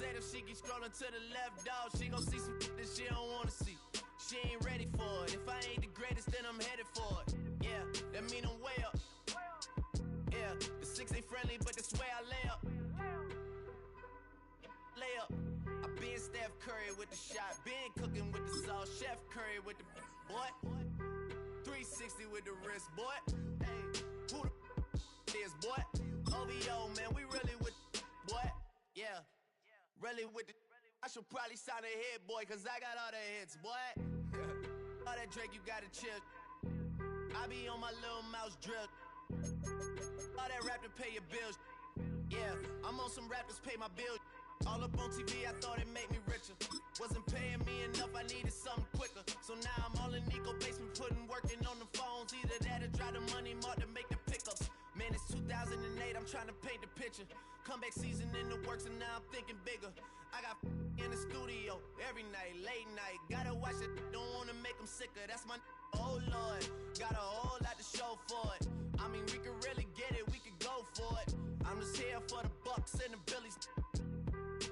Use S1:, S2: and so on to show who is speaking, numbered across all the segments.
S1: later, she keep scrolling to the left, dog. She gon' see some that she don't wanna see. She ain't ready for it. If I ain't the greatest, then I'm headed for it. Yeah, that mean I'm way up. Yeah, the 6 ain't friendly, but that's where I lay up. Lay up. I been Steph Curry with the shot, been cooking with the sauce, Chef Curry with the boy. 360 with the wrist, boy. Hey, who the is, boy? OVO, man, we really with boy. Yeah, really with the. I should probably sign a hit, boy, cause I got all the hits, boy. All that Drake, you gotta chill. I be on my little mouse drip. All that rap to pay your bills. Yeah, I'm on some rappers pay my bills. All up on TV, I thought it made me richer. Wasn't paying me enough, I needed something quicker. So now I'm all in Nico basement, working on the phones. Either that or drive the money mark to make the pickups. Man, it's 2008, I'm trying to paint the picture. Comeback season in the works and now I'm thinking bigger. I got in the studio every night, late night. Gotta watch it, don't wanna make them sicker. That's my oh Lord, got a whole lot to show for it. I mean, we could really get it, we could go for it. I'm just here for the Bucks and the Billies.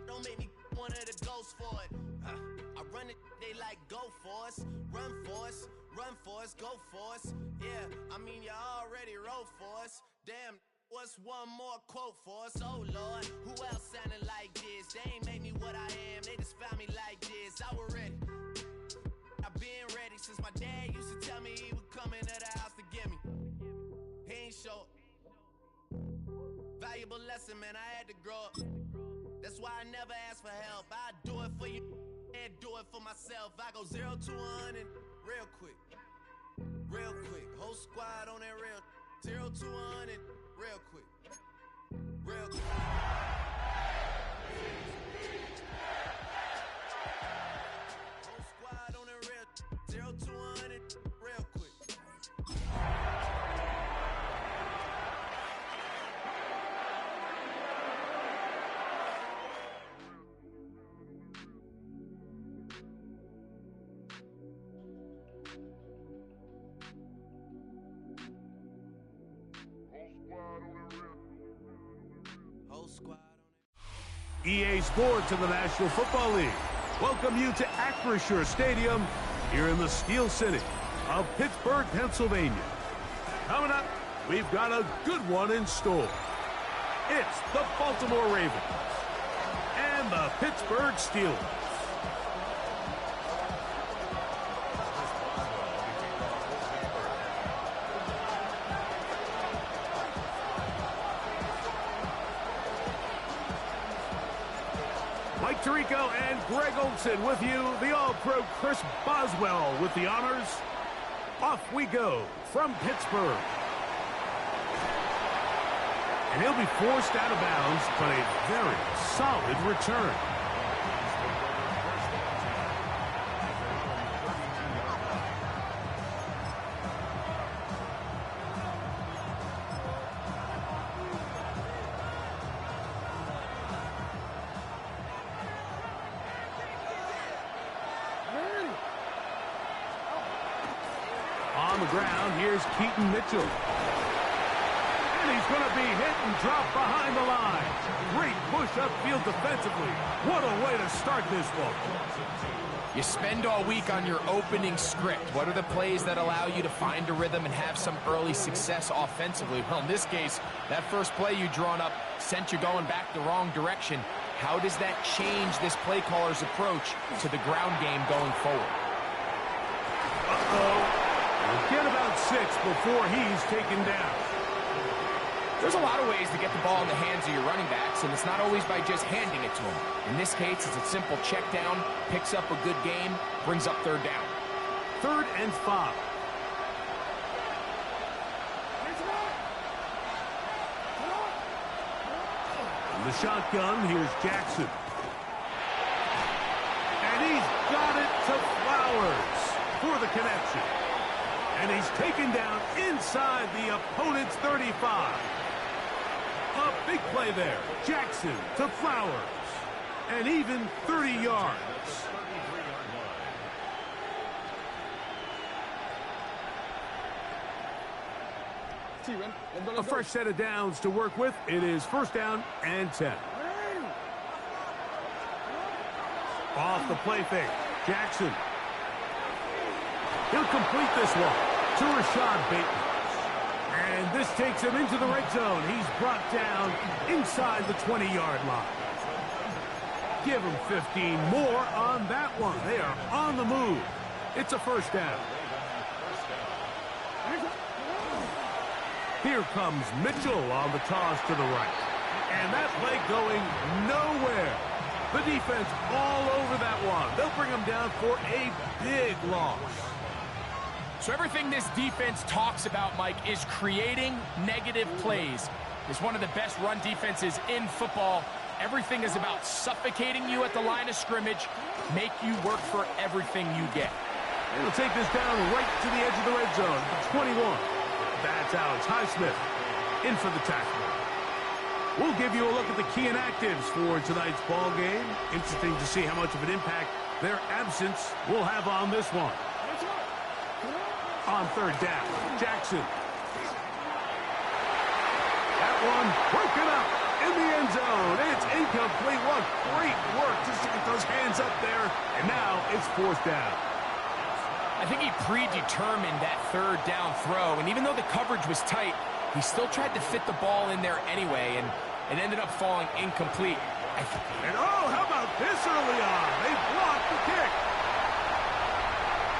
S1: Don't make me one of the ghosts for it. I run it, they like go for us, run for us, run for us, go for us. Yeah, I mean you already wrote for us. Damn, what's one more quote for us? Oh Lord, who else sounded like this? They ain't made me what I am, they just found me like this. I was ready. I've been ready since my dad used to tell me he would come into the house to get me. He ain't show. Valuable lesson, man, I had to grow up. That's why I never ask for help. I do it for you and do it for myself. I go 0 to 100 real quick. Real quick. Whole squad on that real 0 to 100 real quick. Real quick. Whole squad on that real 0 to 100 real quick.
S2: EA Sports and the National Football League welcome you to Acrisure Stadium here in the Steel City of Pittsburgh, Pennsylvania. Coming up, we've got a good one in store. It's the Baltimore Ravens and the Pittsburgh Steelers. Mike Tirico and Greg Olson with you. The All-Pro Chris Boswell with the honors. Off we go from Pittsburgh. And he'll be forced out of bounds, but a very solid return. On the ground, here's Keaton Mitchell. And he's going to be hit and dropped behind the line. Great push upfield defensively. What a way to start this one.
S3: You spend all week on your opening script. What are the plays that allow you to find a rhythm and have some early success offensively? Well, in this case, that first play you drawn up sent you going back the wrong direction. How does that change this play caller's approach to the ground game going forward?
S2: Uh-oh. Get about 6 before he's taken down.
S3: There's a lot of ways to get the ball in the hands of your running backs, and it's not always by just handing it to them. In this case, it's a simple check down, picks up a good game, brings up third down.
S2: 3rd and 5. In the shotgun, here's Jackson. And he's got it to Flowers for the connection. And he's taken down inside the opponent's 35. A big play there. Jackson to Flowers. And even 30 yards. A fresh set of downs to work with. It is 1st down and 10. Off the play fake. Jackson. He'll complete this one to Rashad Bateman. And this takes him into the red zone. He's brought down inside the 20-yard line. Give him 15 more on that one. They are on the move. It's a first down. Here comes Mitchell on the toss to the right. And that play going nowhere. The defense all over that one. They'll bring him down for a big loss.
S3: So everything this defense talks about, Mike, is creating negative plays. It's one of the best run defenses in football. Everything is about suffocating you at the line of scrimmage, make you work for everything you get.
S2: They'll take this down right to the edge of the red zone. 21. That's Alex Highsmith in for the tackle. We'll give you a look at the key inactives for tonight's ball game. Interesting to see how much of an impact their absence will have on this one. On third down, Jackson. That one broken up in the end zone. It's incomplete. What great work just to get those hands up there. And now it's fourth down.
S3: I think he predetermined that third down throw, and even though the coverage was tight, he still tried to fit the ball in there anyway, and it ended up falling incomplete.
S2: And oh, how about this early on? They blocked the kick.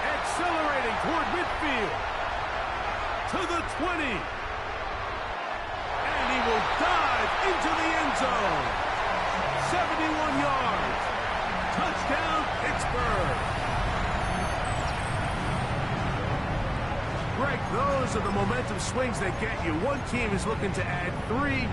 S2: Accelerating toward midfield. To the 20. And he will dive into the end zone. 71 yards. Touchdown, Pittsburgh. Greg, those are the momentum swings that get you. One team is looking to add 3.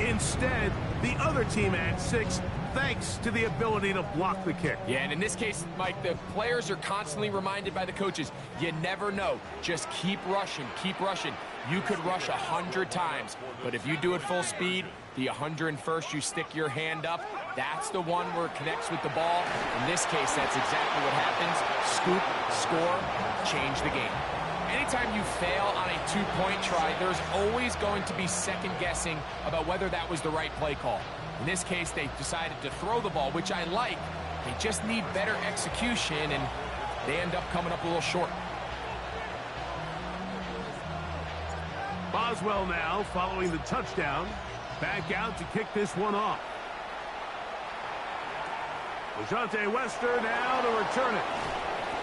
S2: Instead, the other team adds 6, thanks to the ability to block the kick.
S3: Yeah, and in this case, Mike, the players are constantly reminded by the coaches, you never know. Just keep rushing, keep rushing. You could rush 100 times, but if you do it full speed, the 101st, you stick your hand up, that's the one where it connects with the ball. In this case, that's exactly what happens. Scoop, score, change the game. Anytime you fail on a two-point try, there's always going to be second-guessing about whether that was the right play call. In this case, they decided to throw the ball, which I like. They just need better execution, and they end up coming up a little short.
S2: Boswell now following the touchdown. Back out to kick this one off. Lejante Wester now to return it.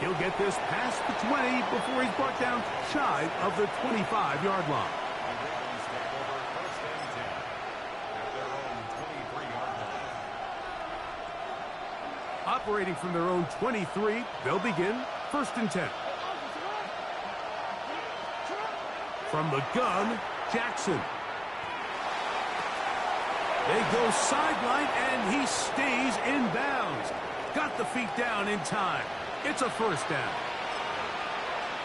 S2: He'll get this past the 20 before he's brought down shy of the 25-yard line. Operating from their own 23, they'll begin 1st and 10. From the gun, Jackson. They go sideline, and he stays in bounds. Got the feet down in time. It's a first down.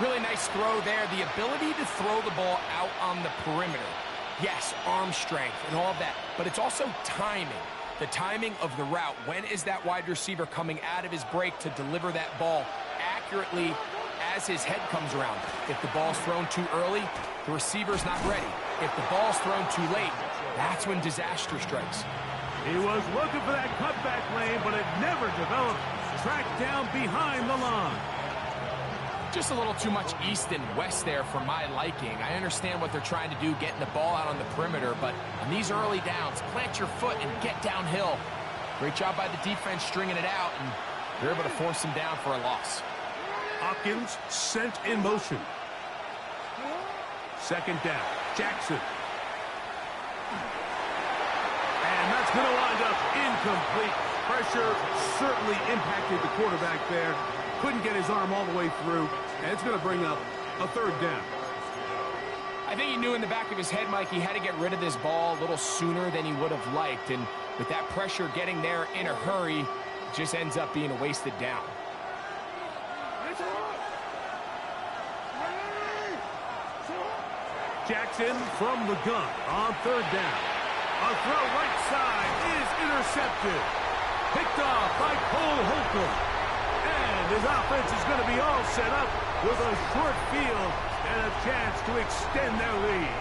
S3: Really nice throw there. The ability to throw the ball out on the perimeter. Yes, arm strength and all of that, but it's also timing. The timing of the route. When is that wide receiver coming out of his break to deliver that ball accurately as his head comes around? If the ball's thrown too early, the receiver's not ready. If the ball's thrown too late, that's when disaster strikes.
S2: He was looking for that cutback lane, but it never developed. Tracked down behind the line.
S3: Just a little too much east and west there for my liking. I understand what they're trying to do, getting the ball out on the perimeter, but on these early downs, plant your foot and get downhill. Great job by the defense stringing it out, and they're able to force him down for a loss.
S2: Hopkins sent in motion. 2nd down, Jackson. And that's going to wind up incomplete. Pressure certainly impacted the quarterback there. Couldn't get his arm all the way through, and it's going to bring up a 3rd down.
S3: I think he knew in the back of his head, Mike, he had to get rid of this ball a little sooner than he would have liked, and with that pressure getting there in a hurry, it just ends up being a wasted down.
S2: Jackson from the gun on 3rd down. A throw right side is intercepted. Picked off by Cole Holcomb. And his offense is going to be all set up with a short field and a chance to extend their lead.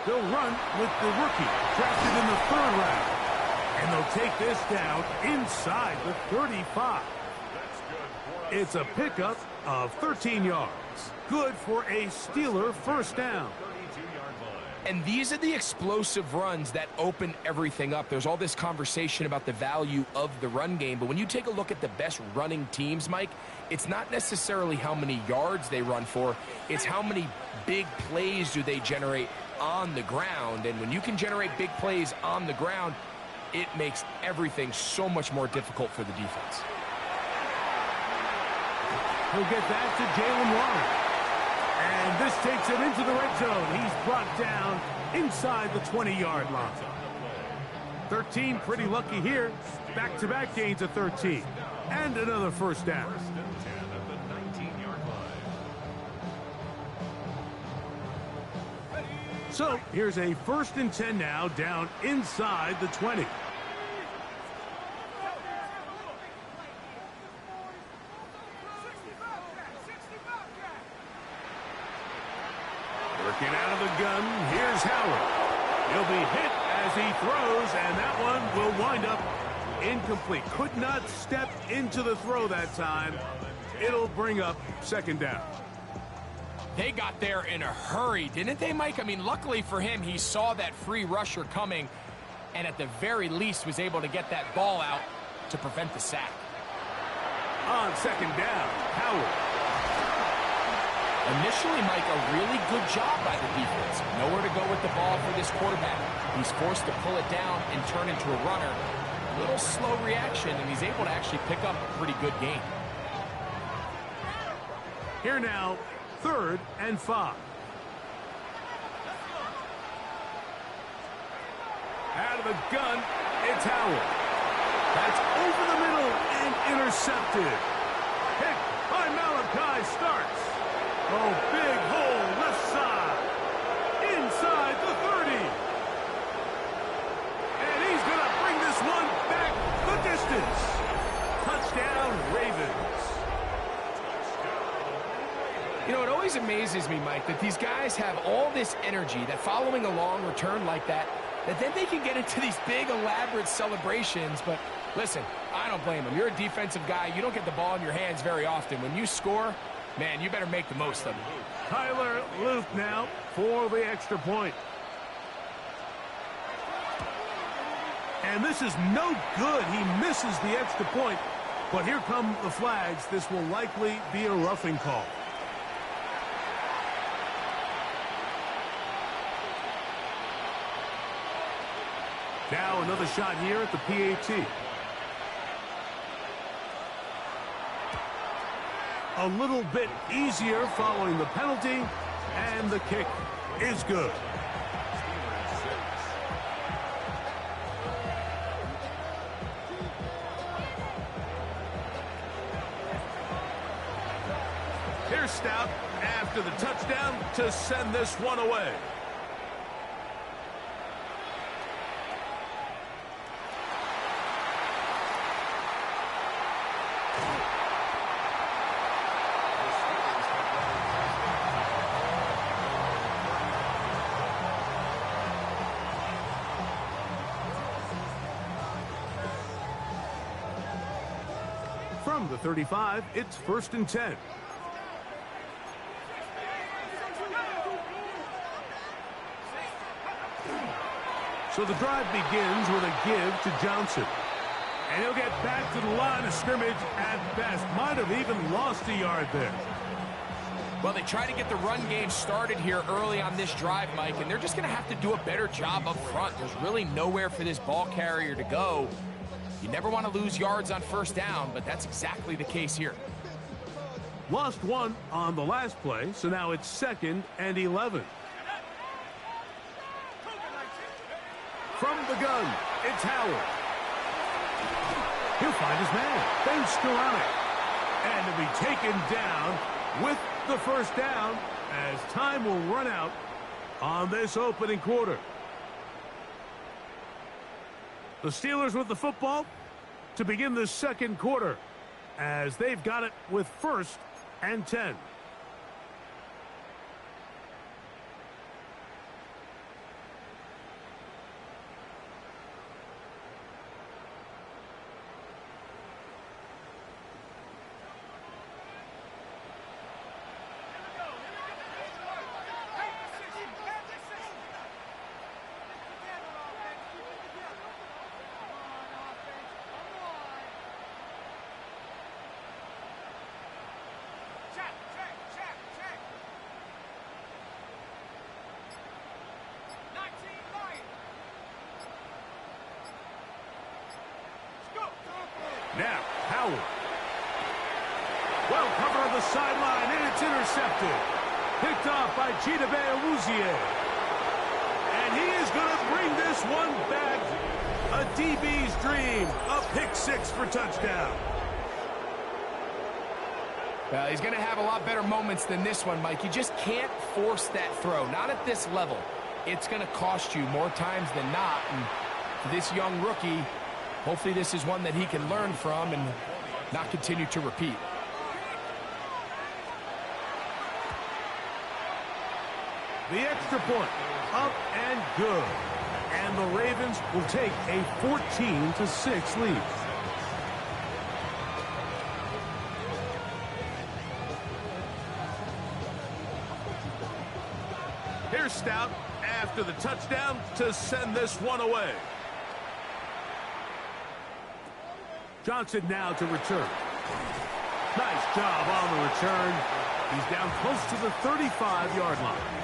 S2: They'll run with the rookie, drafted in the 3rd round. And they'll take this down inside the 35. It's a pickup of 13 yards. Good for a Steeler first down.
S3: And these are the explosive runs that open everything up. There's all this conversation about the value of the run game, but when you take a look at the best running teams, Mike, it's not necessarily how many yards they run for, it's how many big plays do they generate on the ground. And when you can generate big plays on the ground, it makes everything so much more difficult for the defense.
S2: He'll get that to Jalen Warren. And this takes him into the red zone. He's brought down inside the 20-yard line. 13, pretty lucky here. Back-to-back gains of 13. And another first down. So here's a 1st and 10 now, down inside the 20. Working out of the gun, here's Howard. He'll be hit as he throws, and that one will wind up incomplete. Could not step into the throw that time. It'll bring up 2nd down.
S3: They got there in a hurry, didn't they, Mike? I mean, luckily for him, he saw that free rusher coming, and at the very least was able to get that ball out to prevent the sack.
S2: On 2nd down, Howard.
S3: Initially, Mike, a really good job by the defense. Nowhere to go with the ball for this quarterback. He's forced to pull it down and turn into a runner. A little slow reaction, and he's able to actually pick up a pretty good gain.
S2: Here now, 3rd and 5. Out of the gun, it's Howard. That's over the middle and intercepted. Picked by Malachi Starks. Oh, big hole left side. Inside the 30. And he's going to bring this one back the distance. Touchdown, Ravens.
S3: You know, it always amazes me, Mike, that these guys have all this energy, that following a long return like that then they can get into these big, elaborate celebrations. But listen, I don't blame them. You're a defensive guy. You don't get the ball in your hands very often. When you score, man, you better make the most of it.
S2: Tyler Luke now for the extra point. And this is no good. He misses the extra point. But here come the flags. This will likely be a roughing call. Now another shot here at the PAT. A little bit easier following the penalty, and the kick is good. Here's Stout after the touchdown to send this one away. From the 35, it's 1st and 10. So the drive begins with a give to Johnson. And he'll get back to the line of scrimmage at best. Might have even lost a yard there.
S3: Well, they try to get the run game started here early on this drive, Mike, and they're just going to have to do a better job up front. There's really nowhere for this ball carrier to go. You never want to lose yards on 1st down, but that's exactly the case here.
S2: Lost one on the last play, so now it's 2nd and 11. From the gun, it's Howard. He'll find his man, Ben Skoranek. And to be taken down with the 1st down as time will run out on this opening quarter. The Steelers with the football to begin the 2nd quarter as they've got it with 1st and 10. Now, Howard. Well covered on the sideline, and it's intercepted. Picked off by Chidobe Awuzie. And he is going to bring this one back. A DB's dream. A pick six for touchdown.
S3: Well, he's going to have a lot better moments than this one, Mike. You just can't force that throw. Not at this level. It's going to cost you more times than not. And for this young rookie, hopefully this is one that he can learn from and not continue to repeat.
S2: The extra point, up and good. And the Ravens will take a 14-6 lead. Here's Stout after the touchdown to send this one away. Johnson now to return. Nice job on the return. He's down close to the 35-yard line.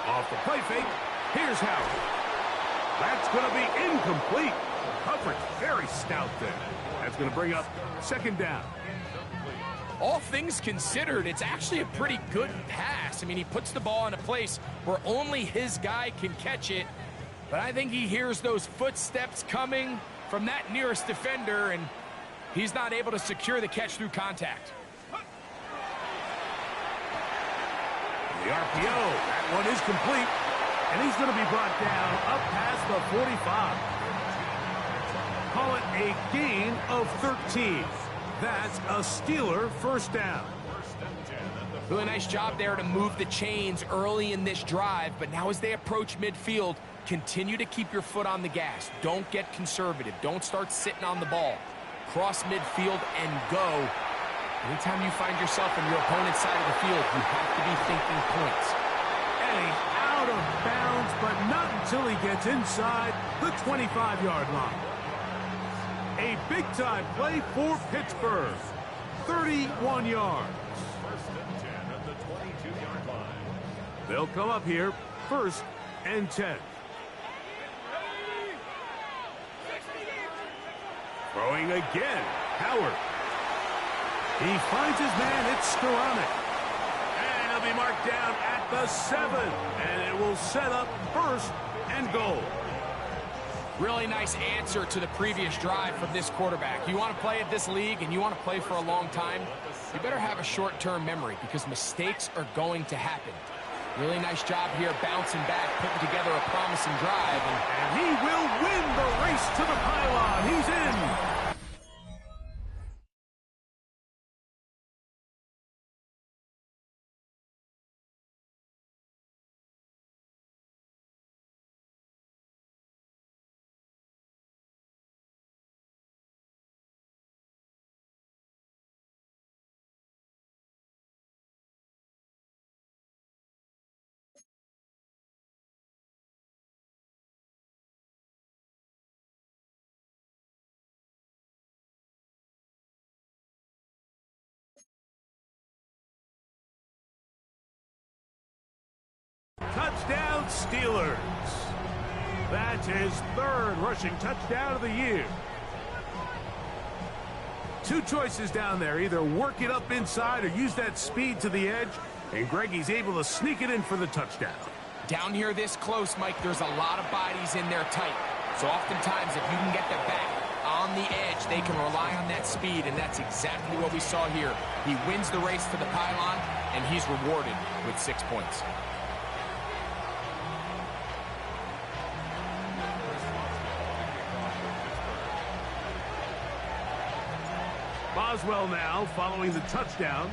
S2: Off the play fake, here's Howard. That's going to be incomplete. Coverage very stout there. That's going to bring up second down.
S3: All things considered, it's actually a pretty good pass. I mean, he puts the ball in a place where only his guy can catch it. But I think he hears those footsteps coming from that nearest defender, and he's not able to secure the catch through contact.
S2: The RPO, that one is complete, and he's going to be brought down up past the 45. Call it a gain of 13. That's a Steeler first down.
S3: Really nice job there to move the chains early in this drive, but now as they approach midfield, continue to keep your foot on the gas. Don't get conservative. Don't start sitting on the ball. Cross midfield and go. Anytime you find yourself on your opponent's side of the field, you have to be thinking points.
S2: And he's out of bounds, but not until he gets inside the 25-yard line. A big-time play for Pittsburgh. 31 yards.
S4: First and 10 at the 22-yard line.
S2: They'll come up here, 1st and 10. Throwing again, Howard. He finds his man, it's Skoranek. And he'll be marked down at the 7. And it will set up 1st and goal.
S3: Really nice answer to the previous drive from this quarterback. You want to play at this league and you want to play for a long time, you better have a short-term memory because mistakes are going to happen. Really nice job here bouncing back, putting together a promising drive.
S2: And he will win the race to the pylon. He's in. Touchdown, Steelers. That's his 3rd rushing touchdown of the year. 2 choices down there. Either work it up inside or use that speed to the edge. And Greggy's able to sneak it in for the touchdown.
S3: Down here this close, Mike, there's a lot of bodies in there tight. So oftentimes, if you can get the back on the edge, they can rely on that speed, and that's exactly what we saw here. He wins the race to the pylon, and he's rewarded with 6 points.
S2: Boswell now, following the touchdown,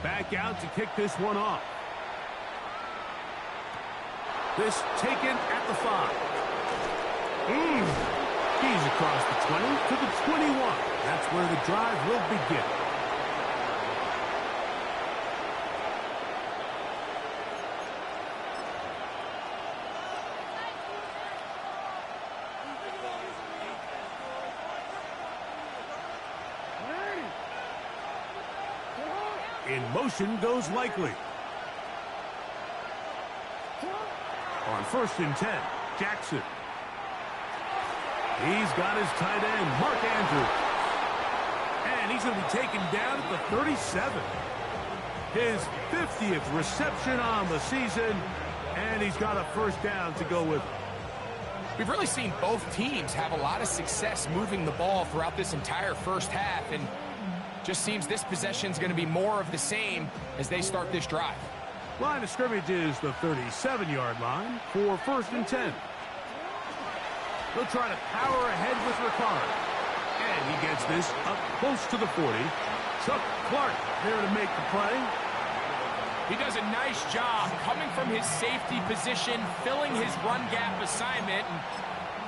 S2: back out to kick this one off. This taken at the 5. He's across the 20 to the 21. That's where the drive will begin. In motion goes Likely. On 1st and 10, Jackson. He's got his tight end, Mark Andrews. And he's going to be taken down at the 37. His 50th reception on the season, and he's got a first down to go with it.
S3: We've really seen both teams have a lot of success moving the ball throughout this entire first half, and just seems this possession's going to be more of the same as they start this drive.
S2: Line of scrimmage is the 37-yard line for 1st and 10. He'll try to power ahead with Ricard. And he gets this up close to the 40. Chuck Clark there to make the play.
S3: He does a nice job coming from his safety position, filling his run gap assignment, and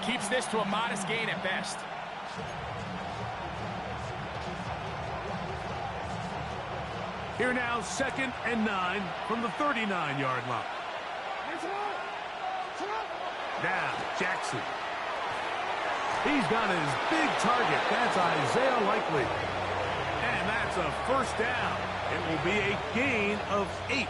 S3: keeps this to a modest gain at best.
S2: Here now, 2nd and 9 from the 39-yard line. Now, Jackson. He's got his big target. That's Isaiah Likely. And that's a first down. It will be a gain of 8.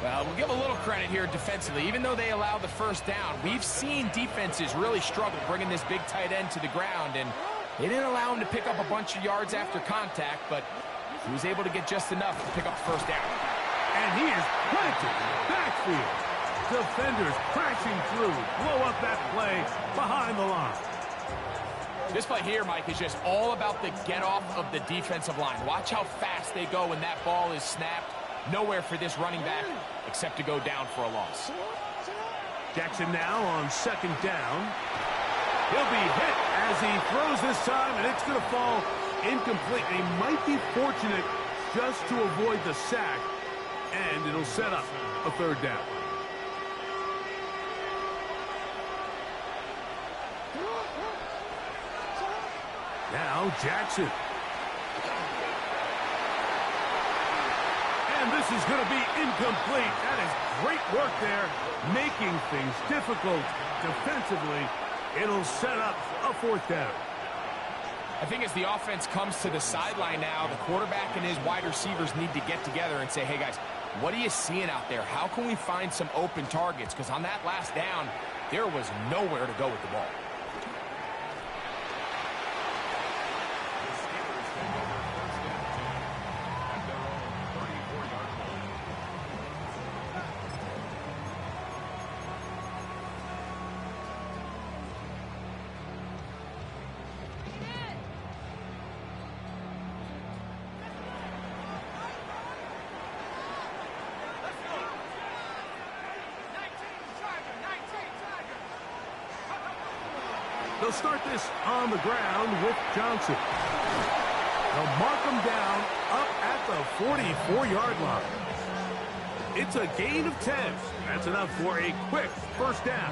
S3: Well, we'll give a little credit here defensively. Even though they allow the first down, we've seen defenses really struggle bringing this big tight end to the ground, and they didn't allow him to pick up a bunch of yards after contact, but he was able to get just enough to pick up the first down.
S2: And he is planted in the backfield. Defenders crashing through, blow up that play behind the line.
S3: This play here, Mike, is just all about the get-off of the defensive line. Watch how fast they go when that ball is snapped. Nowhere for this running back except to go down for a loss.
S2: Jackson now on 2nd down. He'll be hit as he throws this time, and it's going to fall incomplete. He might be fortunate just to avoid the sack, and it'll set up a 3rd down. Now Jackson. And this is going to be incomplete. That is great work there, making things difficult defensively. It'll set up a 4th down.
S3: I think as the offense comes to the sideline now, the quarterback and his wide receivers need to get together and say, hey, guys, what are you seeing out there? How can we find some open targets? Because on that last down, there was nowhere to go with the ball.
S2: They'll start this on the ground with Johnson. They'll mark him down up at the 44-yard line. It's a gain of 10. That's enough for a quick first down.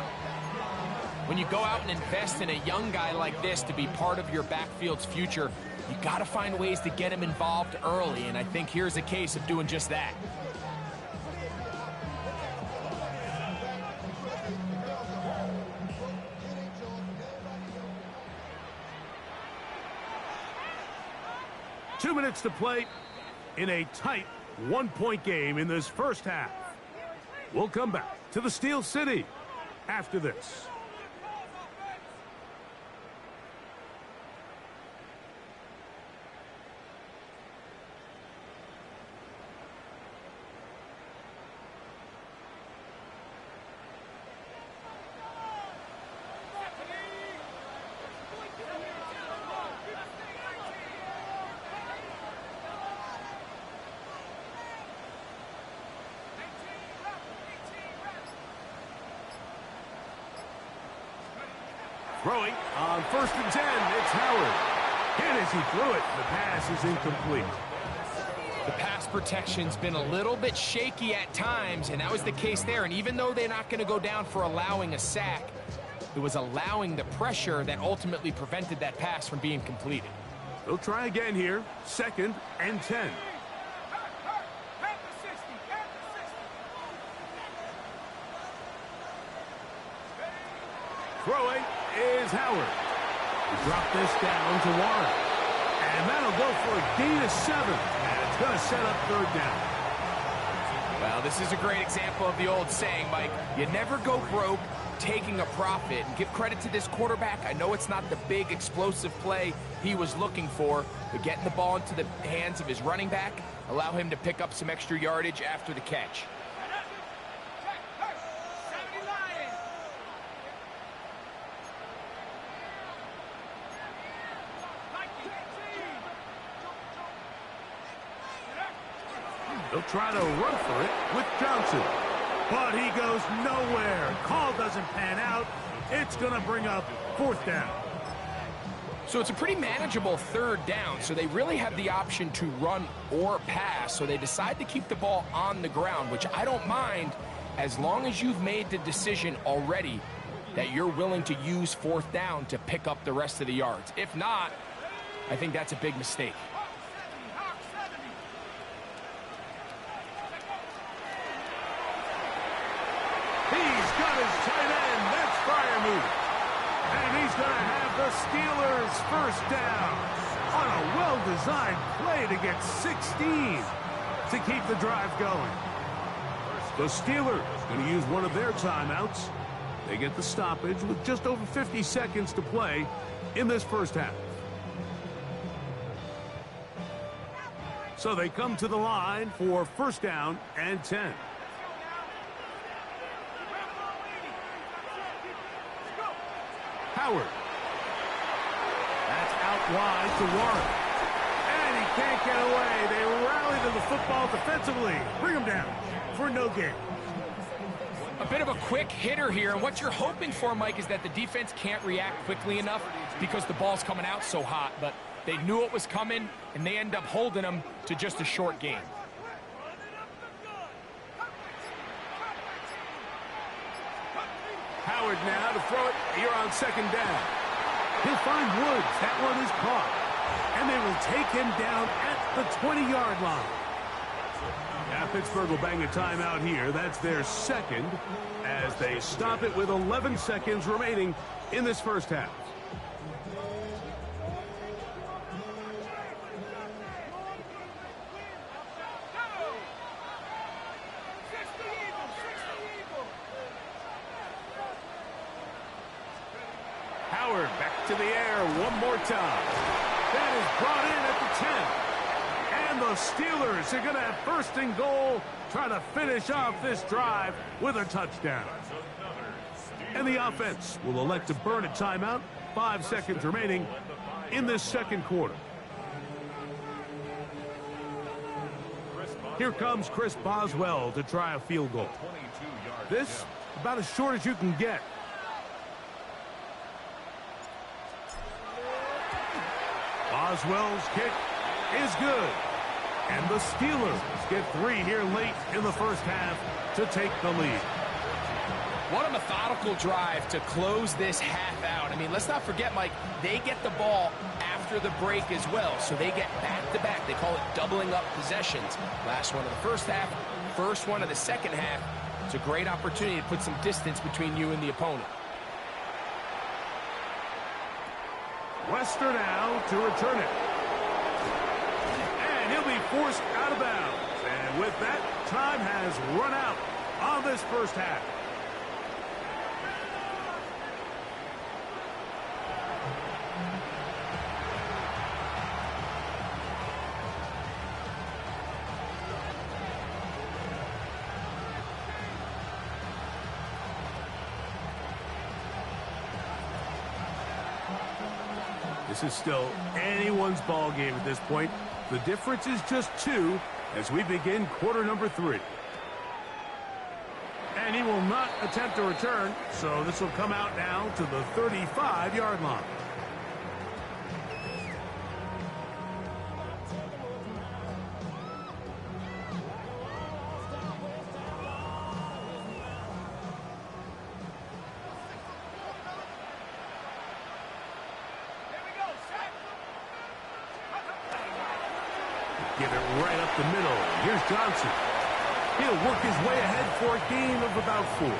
S3: When you go out and invest in a young guy like this to be part of your backfield's future, you got to find ways to get him involved early, and I think here's a case of doing just that.
S2: Minutes to play in a tight one-point game in this first half. We'll come back to the Steel City after this. Throwing on 1st and 10, it's Howard. And as he threw it, the pass is incomplete.
S3: The pass protection's been a little bit shaky at times, and that was the case there. And even though they're not going to go down for allowing a sack, it It was allowing the pressure that ultimately prevented that pass from being completed.
S2: They'll try again here. 2nd and 10. Throwing is Howard. He dropped this down to Warren. And that'll go for a gain of 7. And it's going to set up 3rd down.
S3: Well, this is a great example of the old saying, Mike. You never go broke taking a profit. And give credit to this quarterback. I know it's not the big explosive play he was looking for, but getting the ball into the hands of his running back, allow him to pick up some extra yardage after the catch.
S2: They'll try to run for it with Johnson. But he goes nowhere. Call doesn't pan out. It's going to bring up 4th down.
S3: So it's a pretty manageable 3rd down, so they really have the option to run or pass, so they decide to keep the ball on the ground, which I don't mind as long as you've made the decision already that you're willing to use 4th down to pick up the rest of the yards. If not, I think that's a big mistake.
S2: He's got his tight end. That's Freiermuth. And he's going to have the Steelers 1st down on a well-designed play to get 16 to keep the drive going. The Steelers going to use one of their timeouts. They get the stoppage with just over 50 seconds to play in this 1st half. So they come to the line for 1st down and 10. Howard. That's out wide to Warren. And he can't get away. They rally to the football defensively. Bring him down for no gain.
S3: A bit of a quick hitter here, and what you're hoping for, Mike, is that the defense can't react quickly enough because the ball's coming out so hot, but they knew it was coming, and they end up holding them to just a short gain.
S2: Howard now to throw it here on 2nd down. He'll find Woods. That one is caught. And they will take him down at the 20-yard line. Now Pittsburgh will bang a timeout here. That's their 2nd as they stop it with 11 seconds remaining in this 1st half. Howard back to the air one more time. That is brought in at the 10. And the Steelers are going to have 1st and goal, trying to finish off this drive with a touchdown. And the offense will elect to burn a timeout. 5 seconds remaining in this 2nd quarter. Here comes Chris Boswell to try a field goal. This about as short as you can get. Boswell's kick is good. And the Steelers get 3 here late in the 1st half to take the lead.
S3: What a methodical drive to close this half out. I mean, let's not forget, Mike, they get the ball after the break as well, so they get back-to-back. They call it doubling up possessions. Last one of the 1st half, first one of the 2nd half. It's a great opportunity to put some distance between you and the opponent.
S2: Wester now to return it. And he'll be forced out of bounds. And with that, time has run out on this 1st half. This is still anyone's ball game at this point. The difference is just 2 as we begin quarter number 3. And he will not attempt to return, so this will come out now to the 35-yard line. Give it right up the middle. Here's Johnson. He'll work his way ahead for a gain of about 4.
S4: 4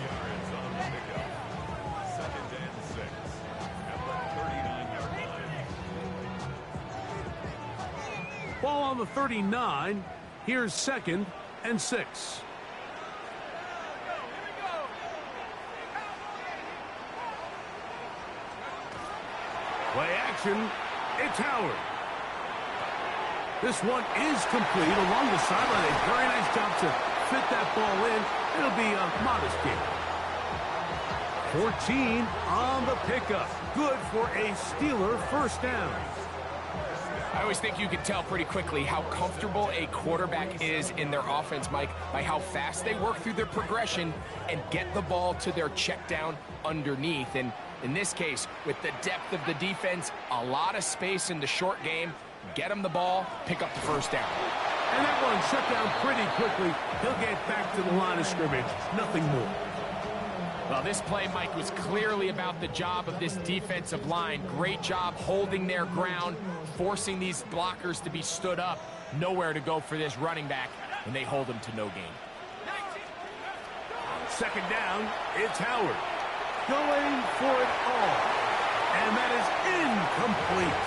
S4: yards on the pickup. 2nd and 6 at the 39-yard line.
S2: Ball on the 39. Here's 2nd and 6. Play action. It's Howard. This one is complete along the sideline. A very nice job to fit that ball in. It'll be a modest gain. 14 on the pickup. Good for a Steeler first down.
S3: I always think you can tell pretty quickly how comfortable a quarterback is in their offense, Mike, by how fast they work through their progression and get the ball to their check down underneath. And in this case, with the depth of the defense, a lot of space in the short game, get him the ball, pick up the first down.
S2: And that one shut down pretty quickly. He'll get back to the line of scrimmage. Nothing more.
S3: Well, this play, Mike, was clearly about the job of this defensive line. Great job holding their ground, forcing these blockers to be stood up. Nowhere to go for this running back, and they hold him to no gain.
S2: 2nd down, it's Howard. Going for it all. And that is incomplete.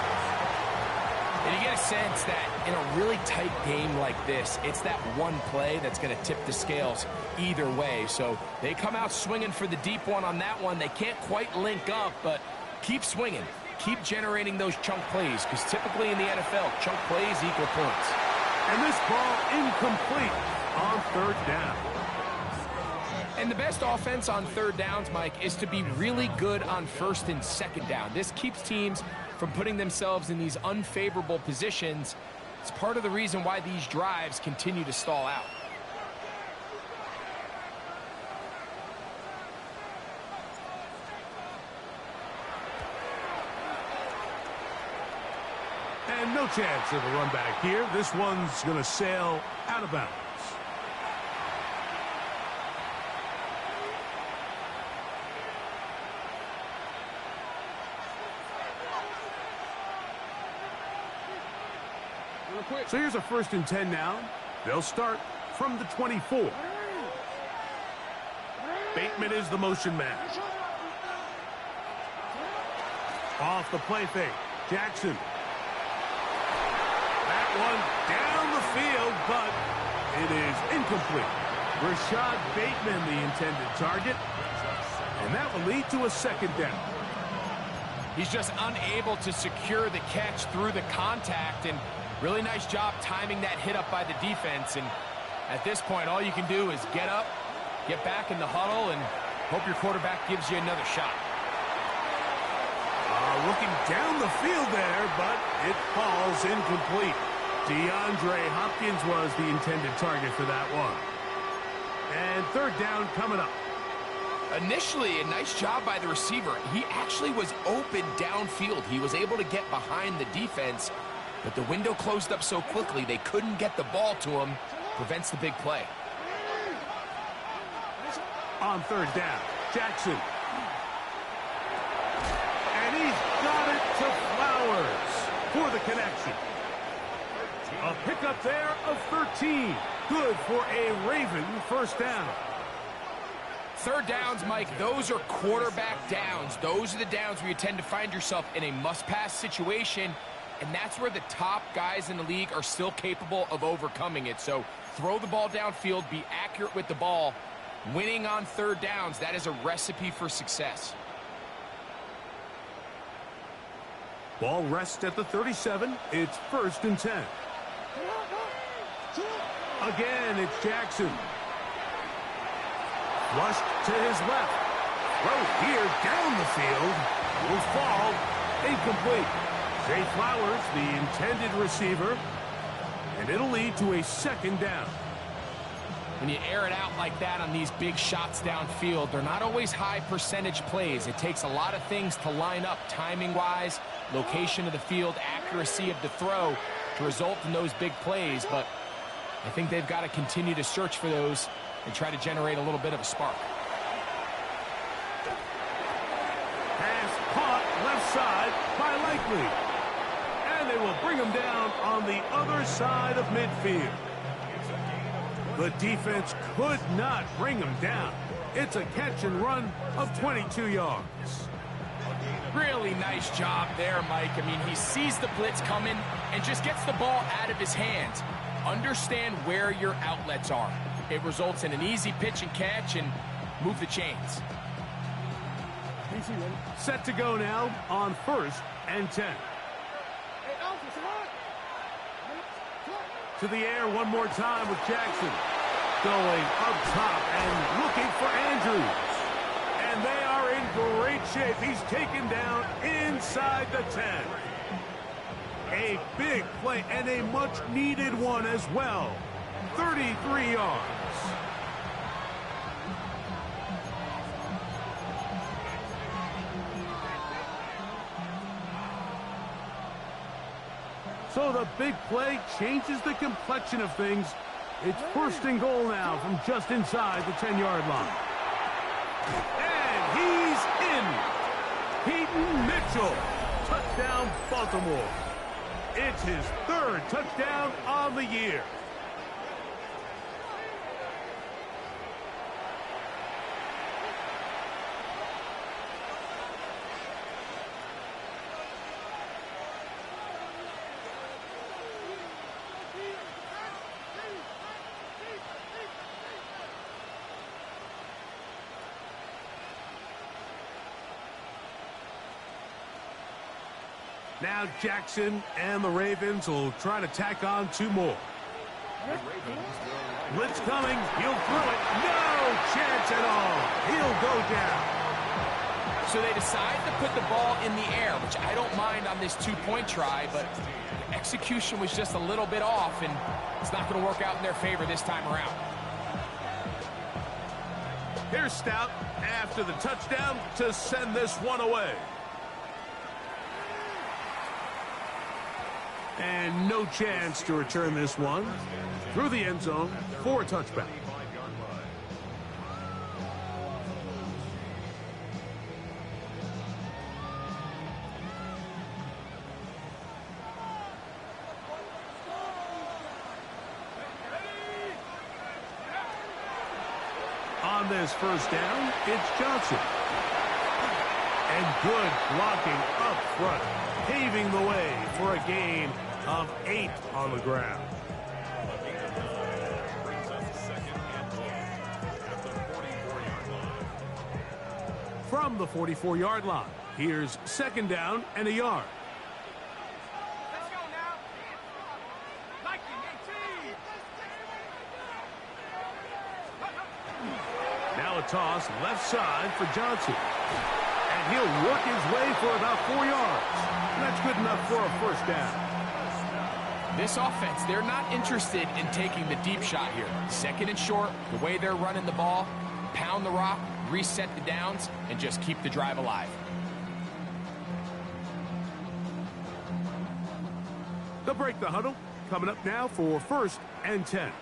S3: And you get a sense that in a really tight game like this, it's that one play that's going to tip the scales either way. So they come out swinging for the deep one on that one. They can't quite link up, but keep swinging. Keep generating those chunk plays, because typically in the NFL, chunk plays equal points.
S2: And this ball incomplete on 3rd down.
S3: And the best offense on 3rd downs, Mike, is to be really good on 1st and 2nd down. This keeps teams from putting themselves in these unfavorable positions. It's part of the reason why these drives continue to stall out.
S2: And no chance of a run back here. This one's going to sail out of bounds. So here's a 1st and 10 now. They'll start from the 24. Bateman is the motion man. Off the play fake. Jackson. That one down the field, but it is incomplete. Rashad Bateman, the intended target. And that will lead to a 2nd down.
S3: He's just unable to secure the catch through the contact, and really nice job timing that hit up by the defense. And at this point, all you can do is get up, get back in the huddle, and hope your quarterback gives you another shot.
S2: Looking down the field there, but it falls incomplete. DeAndre Hopkins was the intended target for that one. And 3rd down coming up.
S3: Initially, a nice job by the receiver. He actually was open downfield. He was able to get behind the defense, but the window closed up so quickly they couldn't get the ball to him. Prevents the big play.
S2: On 3rd down, Jackson. And he's got it to Flowers for the connection. A pickup there of 13. Good for a Raven first down.
S3: 3rd downs, Mike, those are quarterback downs. Those are the downs where you tend to find yourself in a must-pass situation, and that's where the top guys in the league are still capable of overcoming it. So throw the ball downfield, be accurate with the ball. Winning on 3rd downs, that is a recipe for success.
S2: Ball rests at the 37. It's 1st and 10. Again, it's Jackson. Flushed to his left. Throw here down the field. Will fall. Incomplete. Zay Flowers, the intended receiver. And it'll lead to a 2nd down.
S3: When you air it out like that on these big shots downfield, they're not always high percentage plays. It takes a lot of things to line up timing-wise, location of the field, accuracy of the throw to result in those big plays. But I think they've got to continue to search for those and try to generate a little bit of a spark.
S2: Pass caught left side by Likely. And they will bring him down on the other side of midfield. The defense could not bring him down. It's a catch and run of 22 yards.
S3: Really nice job there, Mike. I mean, he sees the blitz coming and just gets the ball out of his hands. Understand where your outlets are. It results in an easy pitch and catch and move the chains.
S2: Set to go now on 1st and 10. To the air one more time with Jackson. Going up top and looking for Andrews. And they are in great shape. He's taken down inside the 10. A big play and a much-needed one as well. 33 yards. So the big play changes the complexion of things. It's 1st and goal now from just inside the 10-yard line. And he's in. Peyton Mitchell. Touchdown, Baltimore. It's his 3rd touchdown on the year. Now Jackson and the Ravens will try to tack on 2 more. Blitz coming. He'll throw it. No chance at all. He'll go down.
S3: So they decide to put the ball in the air, which I don't mind on this 2-point try, but the execution was just a little bit off, and it's not going to work out in their favor this time around.
S2: Here's Stout after the touchdown to send this one away. And no chance to return this one through the end zone for a touchback. On this 1st down, it's Johnson. And good blocking up front, paving the way for a gain of 8 on the ground. From the 44-yard line, here's 2nd down and a yard.
S1: Let's go now. Like
S2: Now a toss left side for Johnson. And he'll work his way for about 4 yards. And that's good enough for a 1st down.
S3: This offense, they're not interested in taking the deep shot here. 2nd and short, the way they're running the ball, pound the rock, reset the downs, and just keep the drive alive.
S2: They'll break the huddle. Coming up now for 1st and 10.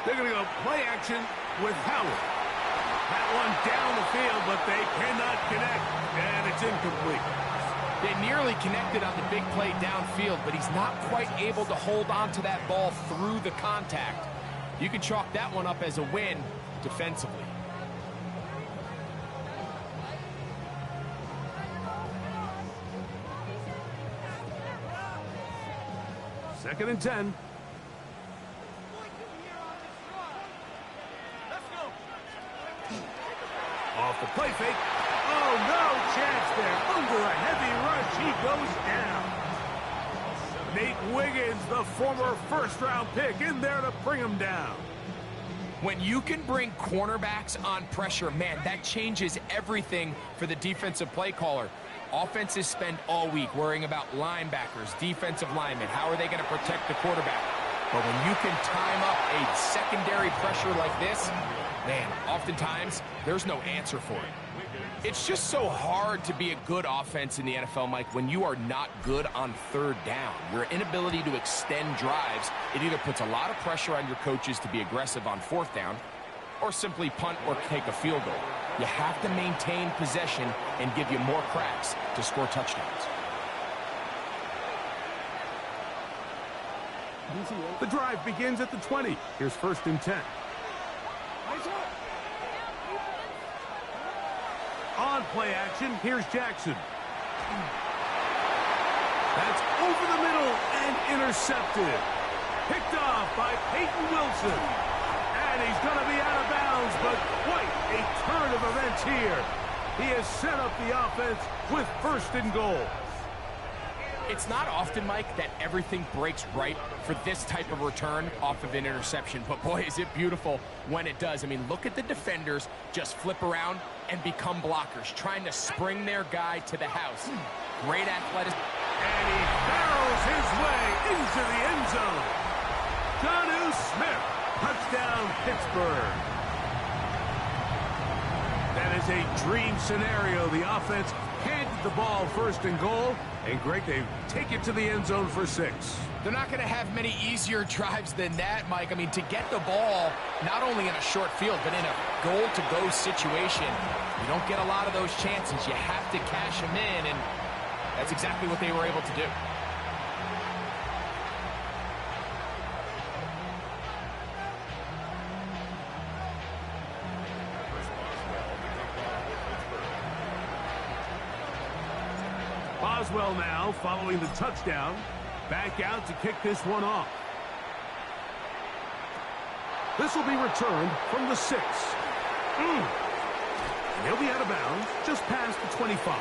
S2: They're going to go play action with Howard. That one down the field, but they cannot connect, and it's incomplete.
S3: They nearly connected on the big play downfield, but he's not quite able to hold on to that ball through the contact. You can chalk that one up as a win defensively.
S2: Second and 10. Off the play fake. Oh, no chance there. Under a heavy rush, he goes down. Nate Wiggins, the former 1st-round pick, in there to bring him down.
S3: When you can bring cornerbacks on pressure, man, that changes everything for the defensive play caller. Offenses spend all week worrying about linebackers, defensive linemen. How are they going to protect the quarterback? But when you can time up a secondary pressure like this, Man, oftentimes, there's no answer for it. It's just so hard to be a good offense in the NFL, Mike, when you are not good on third down. Your inability to extend drives, it either puts a lot of pressure on your coaches to be aggressive on fourth down or simply punt or take a field goal. You have to maintain possession and give you more cracks to score touchdowns.
S2: The drive begins at the 20. Here's 1st and 10. On play action, here's Jackson. That's over the middle and intercepted. Picked off by Peyton Wilson. And he's going to be out of bounds, but quite a turn of events here. He has set up the offense with 1st and goal.
S3: It's not often, Mike, that everything breaks right for this type of return off of an interception. But, boy, is it beautiful when it does. I mean, look at the defenders just flip around and become blockers, trying to spring their guy to the house. Great athleticism.
S2: And he barrels his way into the end zone. Jonnu Smith, touchdown, Pittsburgh. That is a dream scenario. The offense handed the ball 1st and goal. And Greg, they take it to the end zone for 6.
S3: They're not going to have many easier drives than that, Mike. I mean, to get the ball, not only in a short field, but in a goal-to-go situation, you don't get a lot of those chances. You have to cash them in, and that's exactly what they were able to do.
S2: Boswell now, following the touchdown, back out to kick this one off. This will be returned from the 6. And he'll be out of bounds just past the 25.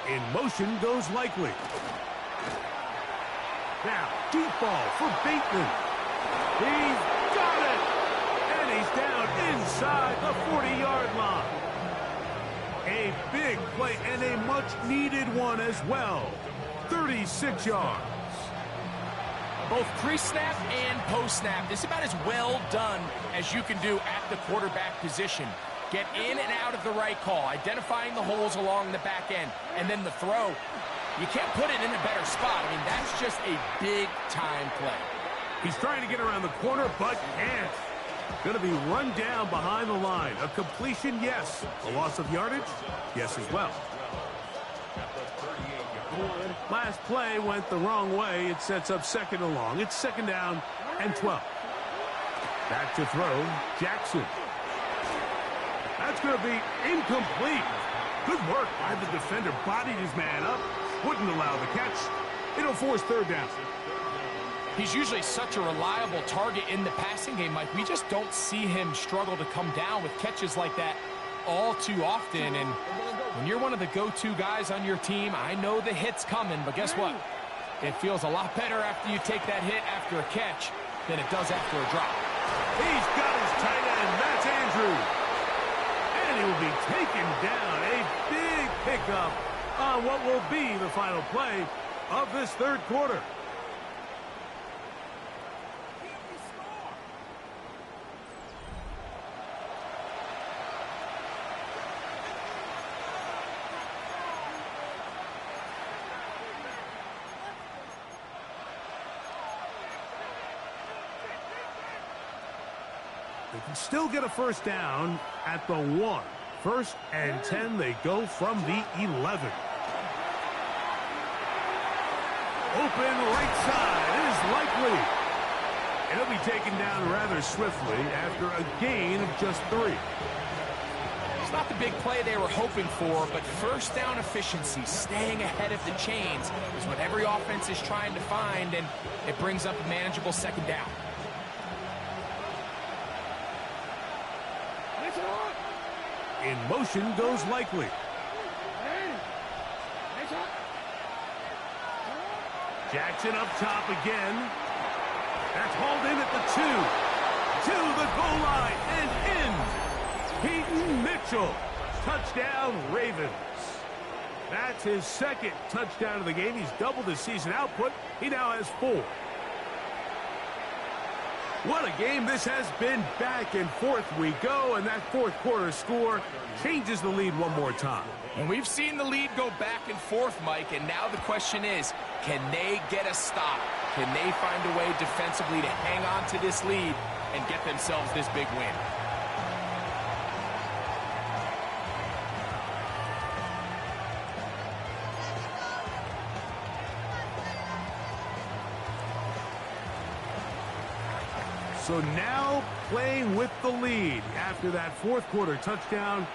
S2: In motion goes Likely. Now, deep ball for Bateman. He's got it! And he's down inside the 40-yard line. A big play and a much-needed one as well. 36 yards.
S3: Both pre-snap and post-snap, this is about as well done as you can do at the quarterback position. Get in and out of the right call, identifying the holes along the back end, and then the throw. You can't put it in a better spot. I mean, that's just a big-time play.
S2: He's trying to get around the corner, but can't. Going to be run down behind the line. A completion, yes. A loss of yardage, yes as well. Last play went the wrong way. It sets up 2nd and long. It's 2nd down and 12. Back to throw, Jackson. That's going to be incomplete. Good work by the defender. Bodied his man up. Wouldn't allow the catch. It'll force 3rd down.
S3: He's usually such a reliable target in the passing game, Mike. We just don't see him struggle to come down with catches like that all too often. And when you're one of the go-to guys on your team, I know the hit's coming, but guess what? It feels a lot better after you take that hit after a catch than it does after a drop.
S2: He's got his tight end. That's Andrews. And he will be taken down. A big pickup on what will be the final play of this 3rd quarter. They can still get a 1st down at the 1. 1st and 10, they go from the 11. Open right side is Likely. And he'll be taken down rather swiftly after a gain of just 3.
S3: It's not the big play they were hoping for, but 1st down efficiency, staying ahead of the chains, is what every offense is trying to find, and it brings up a manageable 2nd down.
S2: In motion goes Likely. Jackson up top again. That's hauled in at the 2. To the goal line and in. Peyton Mitchell. Touchdown, Ravens. That's his second touchdown of the game. He's doubled his season output. He now has 4. What a game this has been. Back and forth we go, and that fourth quarter score changes the lead one more time.
S3: And we've seen the lead go back and forth, Mike, and now the question is, can they get a stop? Can they find a way defensively to hang on to this lead and get themselves this big win?
S2: So now playing with the lead after that fourth quarter touchdown.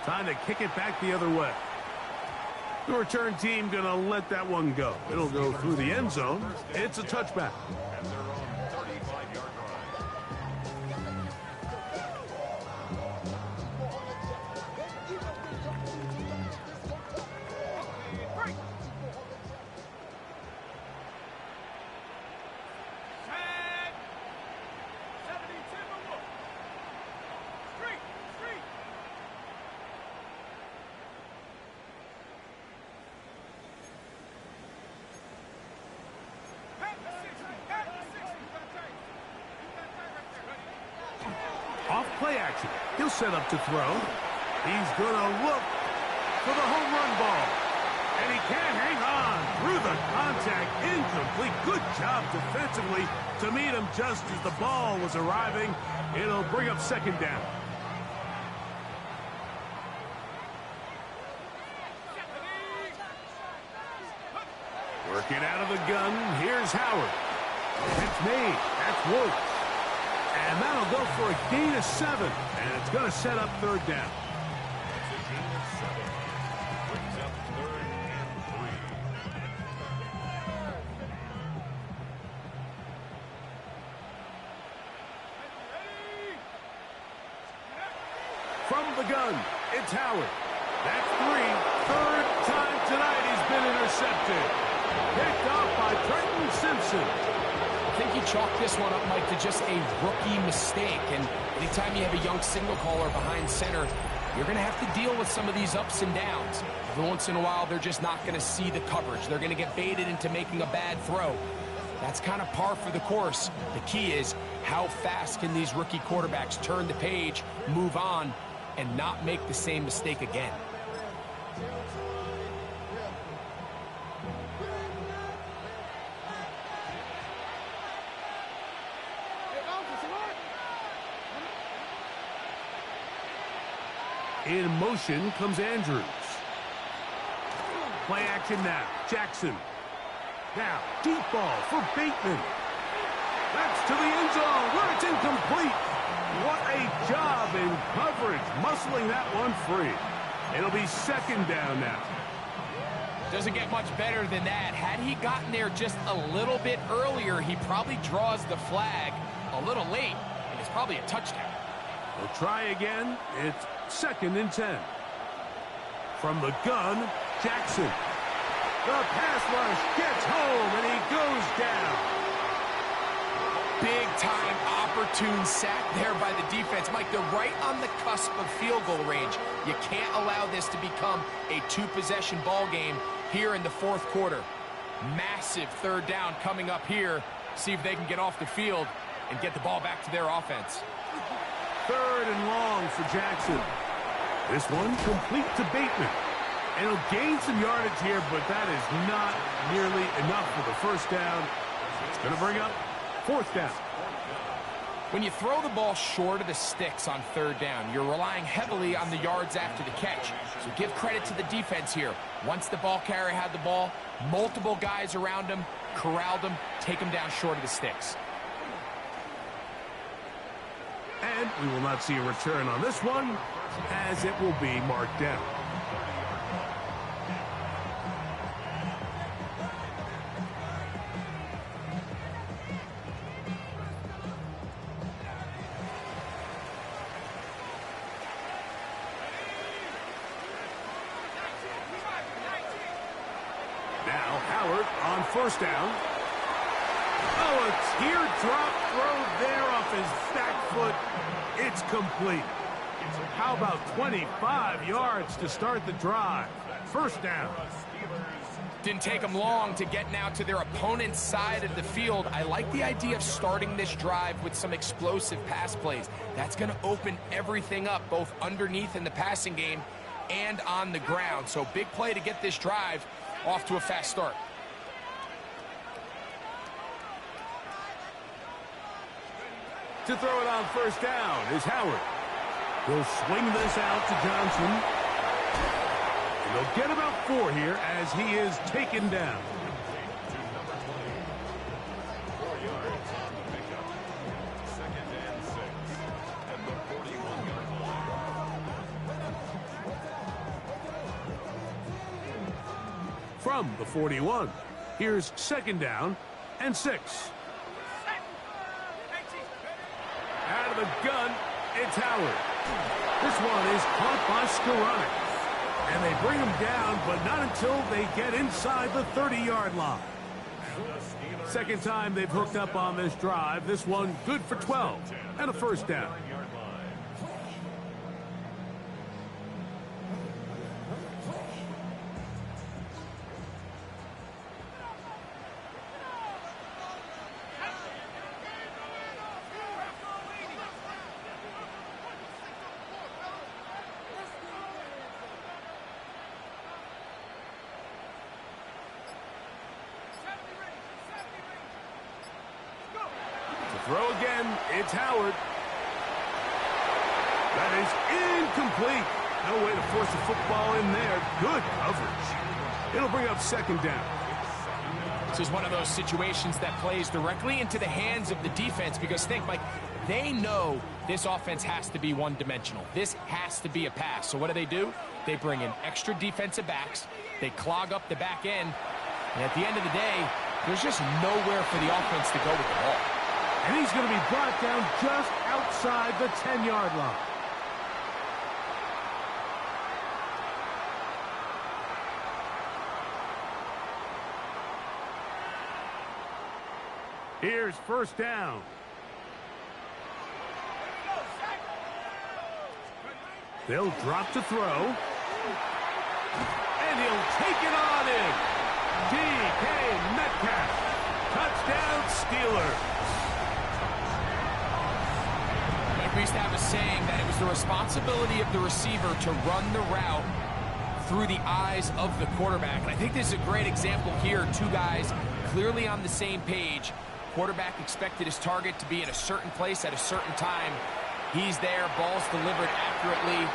S2: Time to kick it back the other way. The return team going to let that one go. It'll go through the end zone. It's a touchback.
S4: At their own 35-yard line.
S2: Off play action. He'll set up to throw. He's going to look for the home run ball. And he can't hang on through the contact. Incomplete. Good job defensively to meet him just as the ball was arriving. It'll bring up second down. Working out of the gun. Here's Howard. It's made. That's Woods. And that'll go for a gain of 7. And it's going to set up third down.
S4: It's a gain of 7. Brings up 3rd and 3.
S2: From the gun, it's Howard. That's 3. Third time tonight he's been intercepted. Picked off by Trenton Simpson.
S3: I think you chalk this one up, Mike, to just a rookie mistake. And anytime you have a young signal caller behind center, you're going to have to deal with some of these ups and downs. Every once in a while, they're just not going to see the coverage. They're going to get baited into making a bad throw. That's kind of par for the course. The key is, how fast can these rookie quarterbacks turn the page, move on, and not make the same mistake again?
S2: In motion comes Andrews. Play action now. Jackson. Now, deep ball for Bateman. That's to the end zone where it's incomplete. What a job in coverage, muscling that one free. It'll be second down now.
S3: Doesn't get much better than that. Had he gotten there just a little bit earlier, he probably draws the flag a little late, and it's probably a touchdown.
S2: We'll try again. It's 2nd and 10. From the gun, Jackson. The pass rush gets home, and he goes down.
S3: Big-time opportune sack there by the defense. Mike, they're right on the cusp of field goal range. You can't allow this to become a 2-possession ball game here in the fourth quarter. Massive third down coming up here. See if they can get off the field and get the ball back to their offense.
S2: 3rd and long for Jackson. This one complete to Bateman. And he'll gain some yardage here, but that is not nearly enough for the first down. It's going to bring up 4th down.
S3: When you throw the ball short of the sticks on 3rd down, you're relying heavily on the yards after the catch. So give credit to the defense here. Once the ball carrier had the ball, multiple guys around him, corralled him, take him down short of the sticks.
S2: And we will not see a return on this one, as it will be marked down. Now Howard on 1st down. Oh, a teardrop throw there off his back foot. It's complete. How about 25 yards to start the drive? First down.
S3: Didn't take them long to get now to their opponent's side of the field. I like the idea of starting this drive with some explosive pass plays. That's going to open everything up, both underneath in the passing game and on the ground. So big play to get this drive off to a fast start.
S2: To throw it on first down is Howard. He'll swing this out to Johnson. And they'll get about 4 here as he is taken down. From the 41, here's second down and 6. Out of the gun, it's Howard. This one is caught by Skoranek. And they bring him down, but not until they get inside the 30-yard line. Second time they've hooked up on this drive. This one good for 12 and a first down. Throw again, it's Howard. That is incomplete. No way to force the football in there. Good coverage. It'll bring up second down.
S3: This is one of those situations that plays directly into the hands of the defense because think, Mike, they know this offense has to be one-dimensional. This has to be a pass. So what do? They bring in extra defensive backs. They clog up the back end. And at the end of the day, there's just nowhere for the offense to go with the ball.
S2: And he's going to be brought down just outside the 10-yard line. Here's first down. They'll drop to throw. And he'll take it on in. DK Metcalf. Touchdown Steelers.
S3: We used to have a saying that it was the responsibility of the receiver to run the route through the eyes of the quarterback. And I think this is a great example here. Two guys clearly on the same page. Quarterback expected his target to be in a certain place at a certain time. He's there, ball's delivered accurately.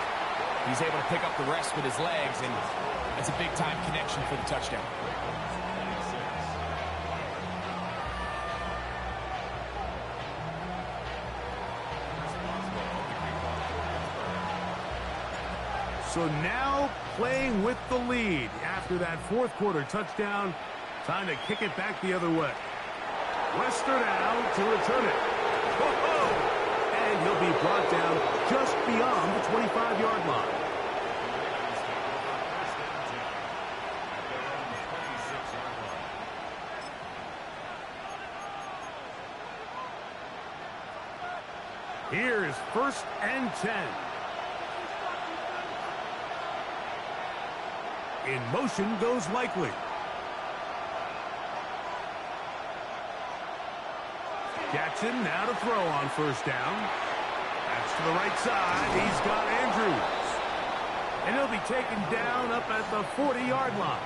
S3: He's able to pick up the rest with his legs, and that's a big-time connection for the touchdown.
S2: So now playing with the lead after that fourth quarter touchdown. Time to kick it back the other way. Wester now to return it. Whoa! And he'll be brought down just beyond the 25-yard line. Here's first and 10. In motion goes Likely. Jackson now to throw on first down. That's to the right side. He's got Andrews. And he'll be taken down up at the 40-yard line.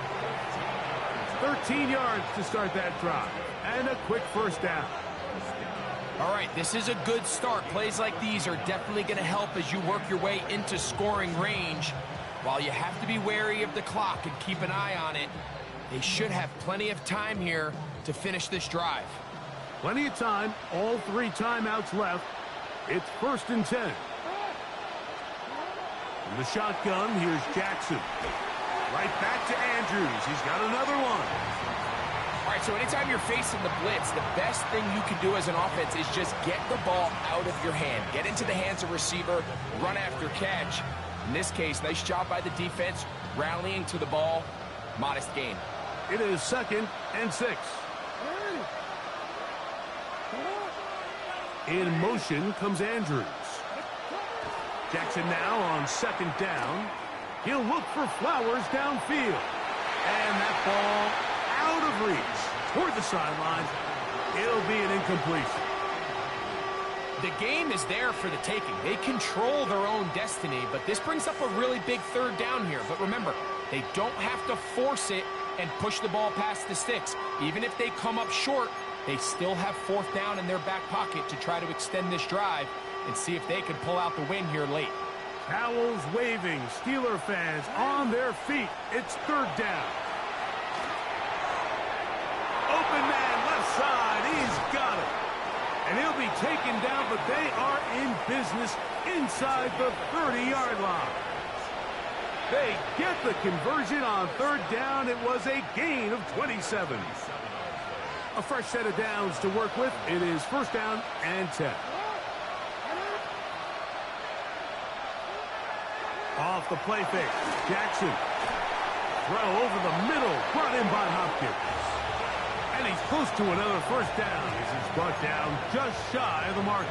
S2: 13 yards to start that drive. And a quick first down.
S3: All right, this is a good start. Plays like these are definitely going to help as you work your way into scoring range. While you have to be wary of the clock and keep an eye on it, they should have plenty of time here to finish this drive.
S2: Plenty of time. All 3 timeouts left. It's first and 10. In the shotgun, here's Jackson. Right back to Andrews. He's got another one.
S3: All right, so anytime you're facing the blitz, the best thing you can do as an offense is just get the ball out of your hand. Get into the hands of receiver, run after catch. In this case, nice job by the defense, rallying to the ball. Modest gain.
S2: It is second and 6. In motion comes Andrews. Jackson now on second down. He'll look for Flowers downfield. And that ball out of reach toward the sidelines. It'll be an incompletion.
S3: The game is there for the taking. They control their own destiny, but this brings up a really big third down here. But remember, they don't have to force it and push the ball past the sticks. Even if they come up short, they still have fourth down in their back pocket to try to extend this drive and see if they can pull out the win here late.
S2: Towels waving, Steeler fans on their feet. It's third down. Open man left side, he's got it. And he'll be taken down, but they are in business inside the 30-yard line. They get the conversion on third down. It was a gain of 27. A fresh set of downs to work with. It is first down and 10. Off the play fake, Jackson. Throw over the middle, brought in by Hopkins. And he's close to another first down as he's brought down just shy of the mark.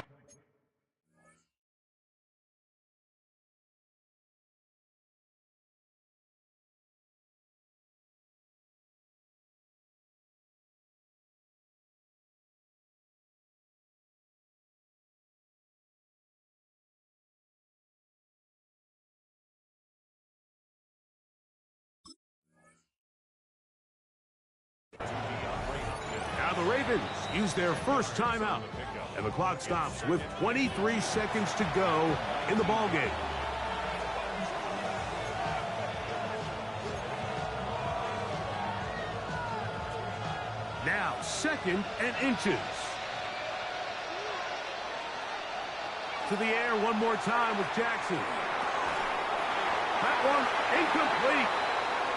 S2: Now the Ravens use their first timeout, and the clock stops with 23 seconds to go in the ballgame. Now second and inches. To the air one more time with Jackson. That one incomplete.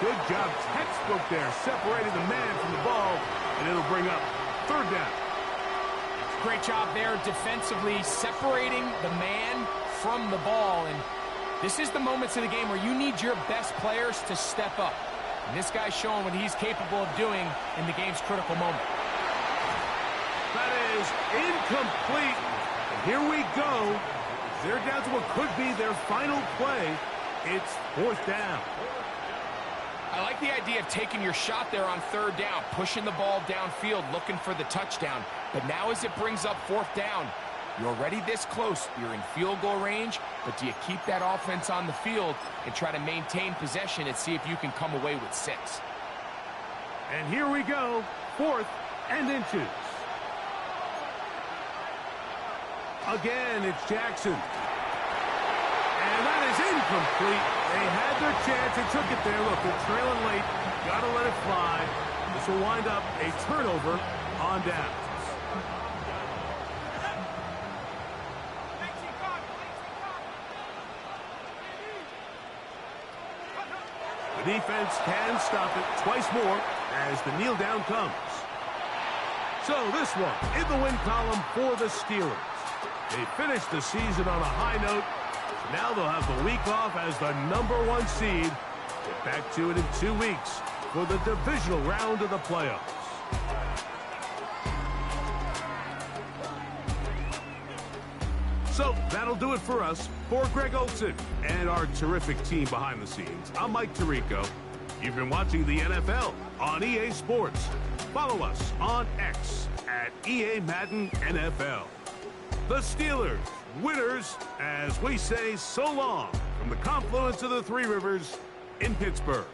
S2: Good job, textbook there, separating the man from the ball, and it'll bring up third down.
S3: Great job there defensively, separating the man from the ball. And this is the moments of the game where you need your best players to step up. And this guy's showing what he's capable of doing in the game's critical moment.
S2: That is incomplete. And here we go. They're down to what could be their final play. It's fourth down.
S3: I like the idea of taking your shot there on third down, pushing the ball downfield, looking for the touchdown. But now as it brings up fourth down, you're already this close. You're in field goal range, but do you keep that offense on the field and try to maintain possession and see if you can come away with 6?
S2: And here we go, fourth and inches. Again, it's Jackson. And that is incomplete. They had their chance. They took it there. Look, they're trailing late. Got to let it fly. This will wind up a turnover on downs. The defense can stop it twice more as the kneel down comes. So this one in the win column for the Steelers. They finished the season on a high note. Now they'll have the week off as the #1 seed. Get back to it in 2 weeks for the divisional round of the playoffs. So that'll do it for us. For Greg Olson and our terrific team behind the scenes, I'm Mike Tirico. You've been watching the NFL on EA Sports. Follow us on X at EA Madden NFL. The Steelers, winners, as we say so long from the confluence of the Three Rivers in Pittsburgh.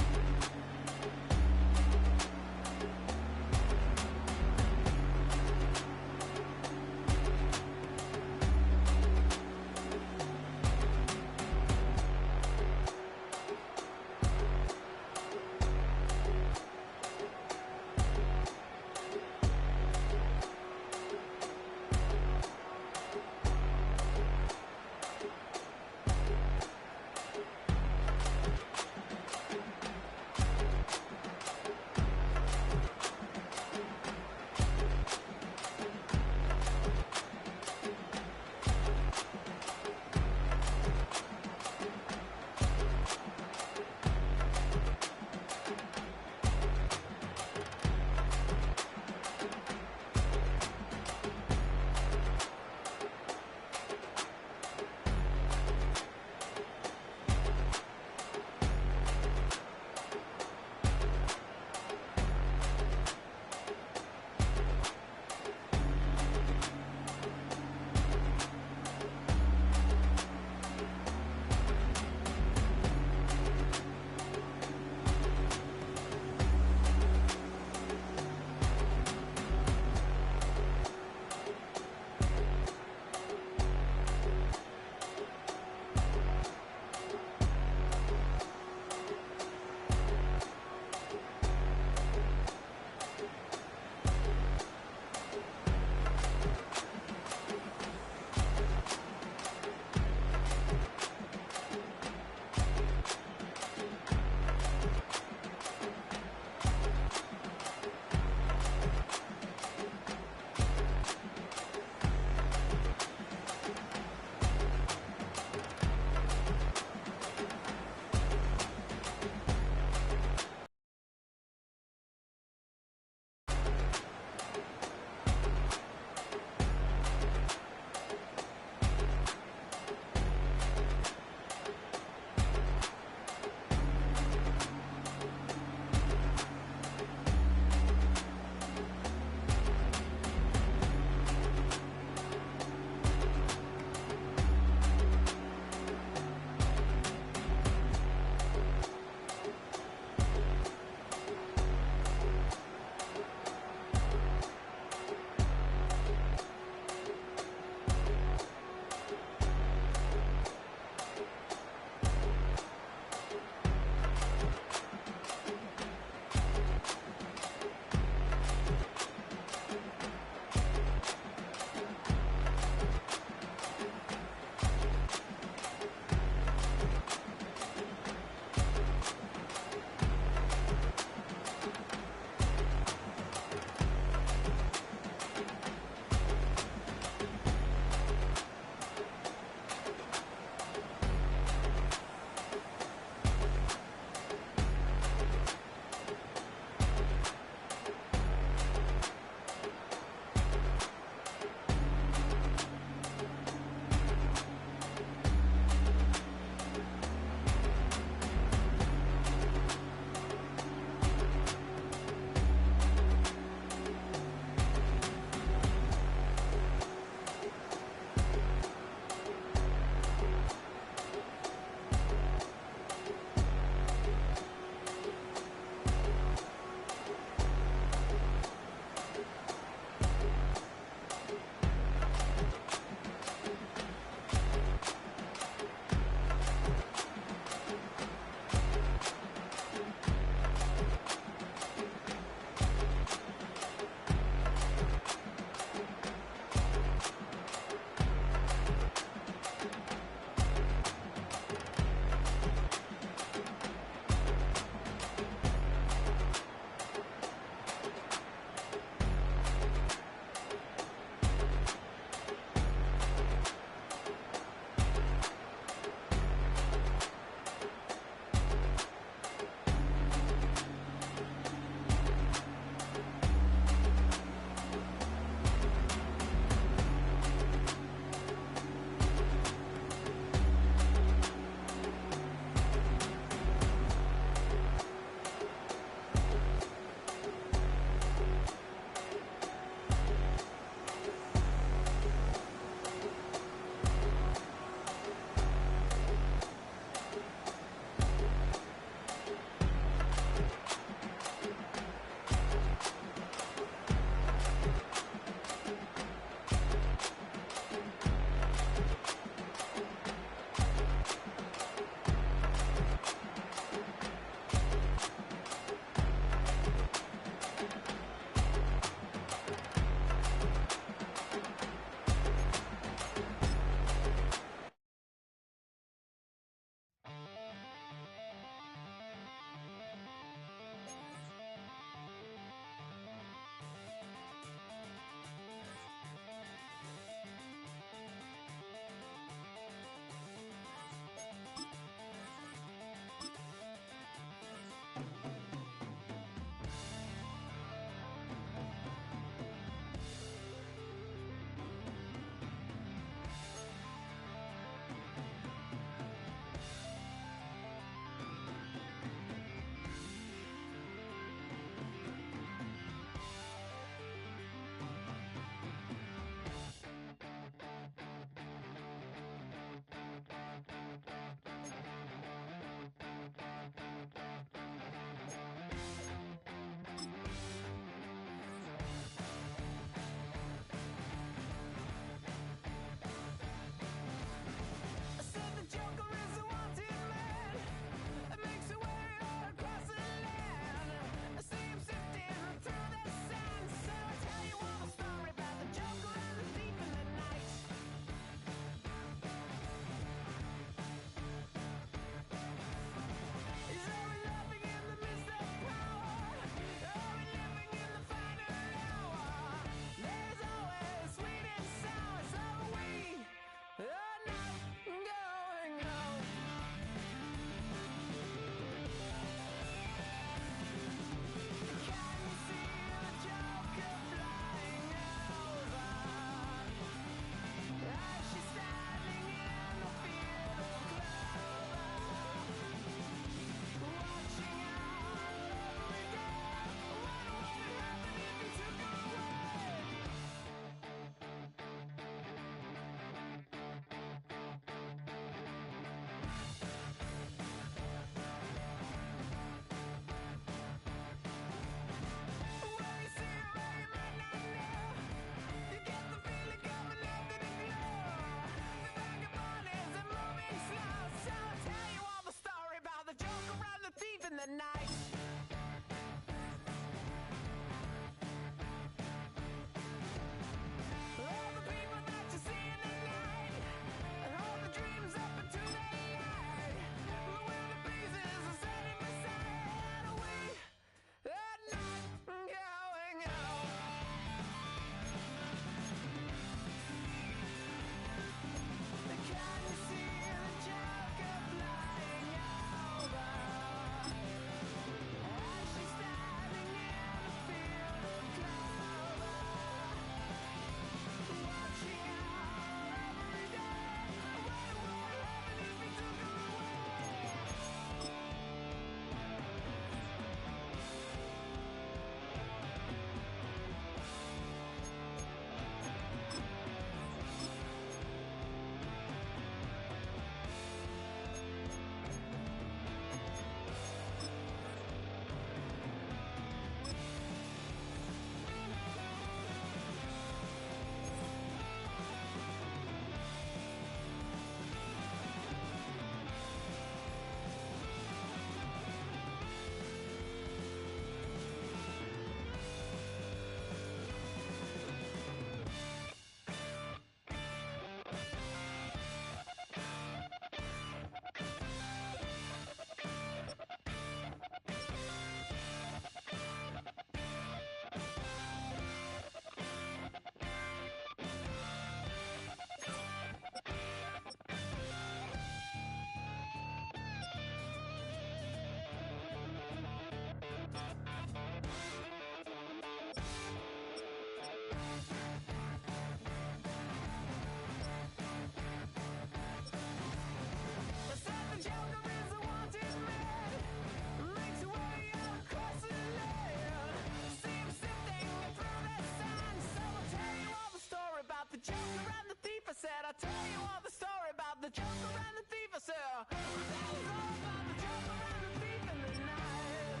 S1: I'll tell you all the story about the joker and the thief. I said, that was all about the joker and the thief in the night.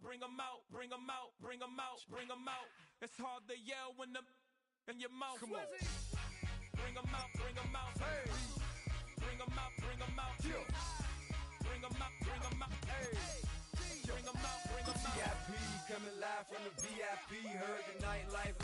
S5: Bring 'em out, bring 'em out, bring 'em out, bring 'em out. It's hard to yell when the in your mouth. Come on. Bring 'em out, bring 'em out. Hey. Bring 'em out, bring 'em out. Yeah. Bring 'em out, bring 'em out. Hey. Bring 'em out, bring 'em out.
S6: VIP coming live from the VIP. Heard the nightlife